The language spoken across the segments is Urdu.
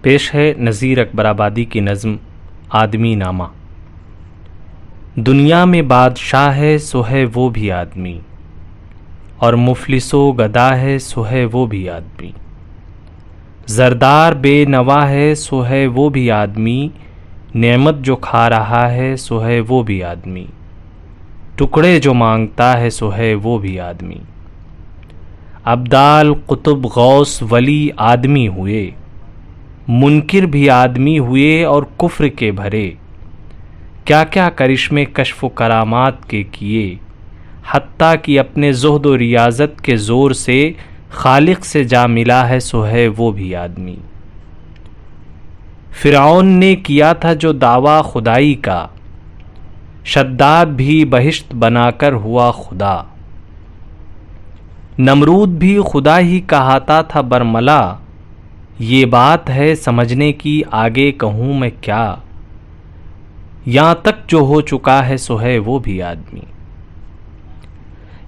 پیش ہے نذیر اکبر آبادی کی نظم آدمی نامہ۔ دنیا میں بادشاہ ہے سو ہے وہ بھی آدمی، اور مفلس و گدا ہے سو ہے وہ بھی آدمی، زردار بے نوا ہے سو ہے وہ بھی آدمی، نعمت جو کھا رہا ہے سو ہے وہ بھی آدمی، ٹکڑے جو مانگتا ہے سو ہے وہ بھی آدمی۔ ابدال قطب غوث ولی آدمی ہوئے، منکر بھی آدمی ہوئے اور کفر کے بھرے، کیا کیا کرشمے کشف و کرامات کے کیے، حتیٰ کہ اپنے زہد و ریاضت کے زور سے خالق سے جا ملا ہے سو ہے وہ بھی آدمی۔ فرعون نے کیا تھا جو دعویٰ خدائی کا، شداد بھی بہشت بنا کر ہوا خدا، نمرود بھی خدا ہی کہاتا تھا برملا، یہ بات ہے سمجھنے کی آگے کہوں میں کیا، یہاں تک جو ہو چکا ہے سو ہے وہ بھی آدمی۔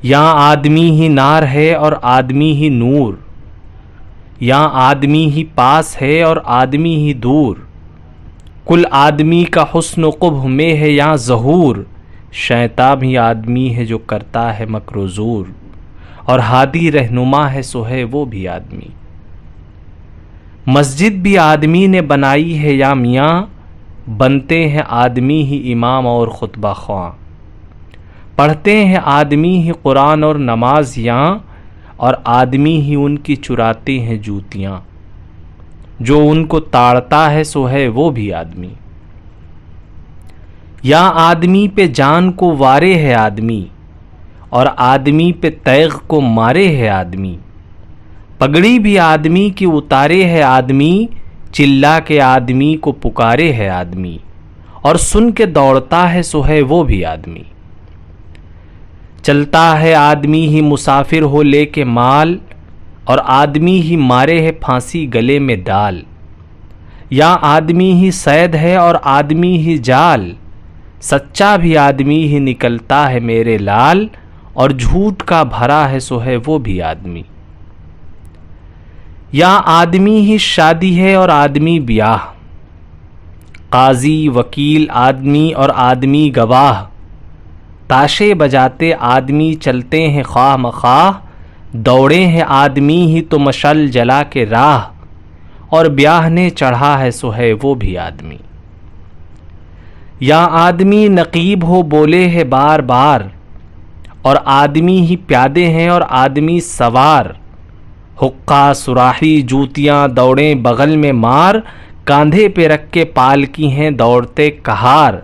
یہاں آدمی ہی نار ہے اور آدمی ہی نور، یہاں آدمی ہی پاس ہے اور آدمی ہی دور، کل آدمی کا حسن و قبح میں ہے یہاں ظہور، شیطان بھی آدمی ہے جو کرتا ہے مکر و زور، اور ہادی رہنما ہے سو ہے وہ بھی آدمی۔ مسجد بھی آدمی نے بنائی ہے یا میاں، بنتے ہیں آدمی ہی امام اور خطبہ خواں، پڑھتے ہیں آدمی ہی قرآن اور نماز یاں، اور آدمی ہی ان کی چراتے ہیں جوتیاں، جو ان کو تاڑتا ہے سو ہے وہ بھی آدمی۔ یہاں آدمی پہ جان کو وارے ہے آدمی، اور آدمی پہ تیغ کو مارے ہے آدمی، پگڑی بھی آدمی کی اتارے ہے آدمی، چلا کے آدمی کو پکارے ہے آدمی، اور سن کے دوڑتا ہے سو ہے وہ بھی آدمی۔ چلتا ہے آدمی ہی مسافر ہو لے کے مال، اور آدمی ہی مارے ہے پھانسی گلے میں ڈال، یا آدمی ہی صید ہے اور آدمی ہی جال، سچا بھی آدمی ہی نکلتا ہے میرے لال، اور جھوٹ کا بھرا ہے سو ہے وہ بھی آدمی۔ یہاں آدمی ہی شادی ہے اور آدمی بیاہ، قاضی وکیل آدمی اور آدمی گواہ، تاشے بجاتے آدمی چلتے ہیں خواہ مخواہ، دوڑے ہیں آدمی ہی تو مشعل جلا کے راہ، اور بیاہ نے چڑھا ہے سو ہے وہ بھی آدمی۔ یہاں آدمی نقیب ہو بولے ہے بار بار، اور آدمی ہی پیادے ہیں اور آدمی سوار، حقہ سراحی جوتیاں دوڑیں بغل میں مار، کاندھے پہ رکھ کے پالکی ہیں دوڑتے کہار،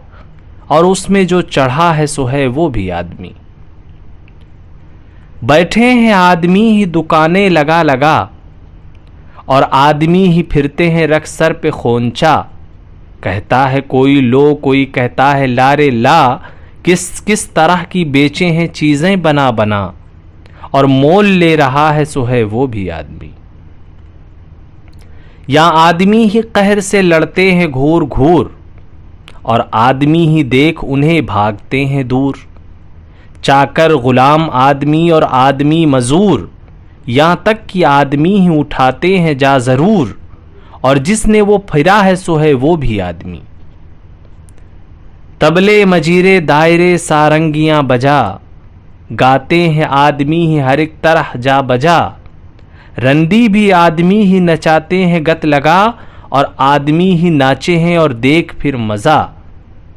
اور اس میں جو چڑھا ہے سو ہے وہ بھی آدمی۔ بیٹھے ہیں آدمی ہی دکانیں لگا لگا، اور آدمی ہی پھرتے ہیں رکھ سر پہ خونچا، کہتا ہے کوئی لو کوئی کہتا ہے لارے لا، کس کس طرح کی بیچے ہیں چیزیں بنا بنا، اور مول لے رہا ہے سو ہے وہ بھی آدمی۔ یہاں آدمی ہی قہر سے لڑتے ہیں گھور گھور، اور آدمی ہی دیکھ انہیں بھاگتے ہیں دور، چاکر غلام آدمی اور آدمی مزور، یہاں تک کہ آدمی ہی اٹھاتے ہیں جا ضرور، اور جس نے وہ پھرا ہے سو ہے وہ بھی آدمی۔ طبلے مجیرے دائرے سارنگیاں بجا، گاتے ہیں آدمی ہی ہر ایک طرح جا بجا، رندی بھی آدمی ہی نچاتے ہیں گت لگا، اور آدمی ہی ناچے ہیں اور دیکھ پھر مزہ،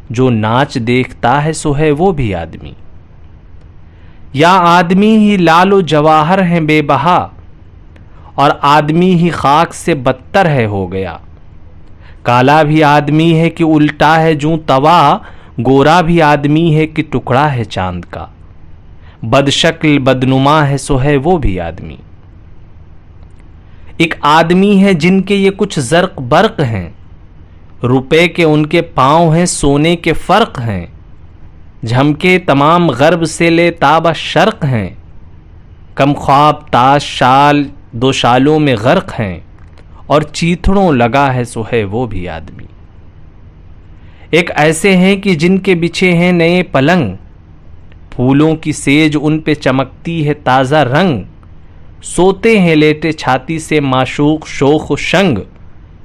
جو ناچ دیکھتا ہے سو ہے وہ بھی آدمی۔ یا آدمی ہی لال و جواہر ہیں بے بہا، اور آدمی ہی خاک سے بدتر ہے ہو گیا، کالا بھی آدمی ہے کہ الٹا ہے جوں توا، گورا بھی آدمی ہے کہ ٹکڑا ہے چاند کا، بد شکل بدنما ہے سو ہے وہ بھی آدمی۔ ایک آدمی ہے جن کے یہ کچھ زرق برق ہیں، روپے کے ان کے پاؤں ہیں سونے کے فرق ہیں، جھمکے تمام غرب سے لے تاب شرق ہیں، کم خواب تاش شال دو شالوں میں غرق ہیں، اور چیتھڑوں لگا ہے سو ہے وہ بھی آدمی۔ ایک ایسے ہیں کہ جن کے بچھے ہیں نئے پلنگ، پھولوں کی سیج ان پہ چمکتی ہے تازہ رنگ، سوتے ہیں لیٹے چھاتی سے معشوق شوخ و شنگ،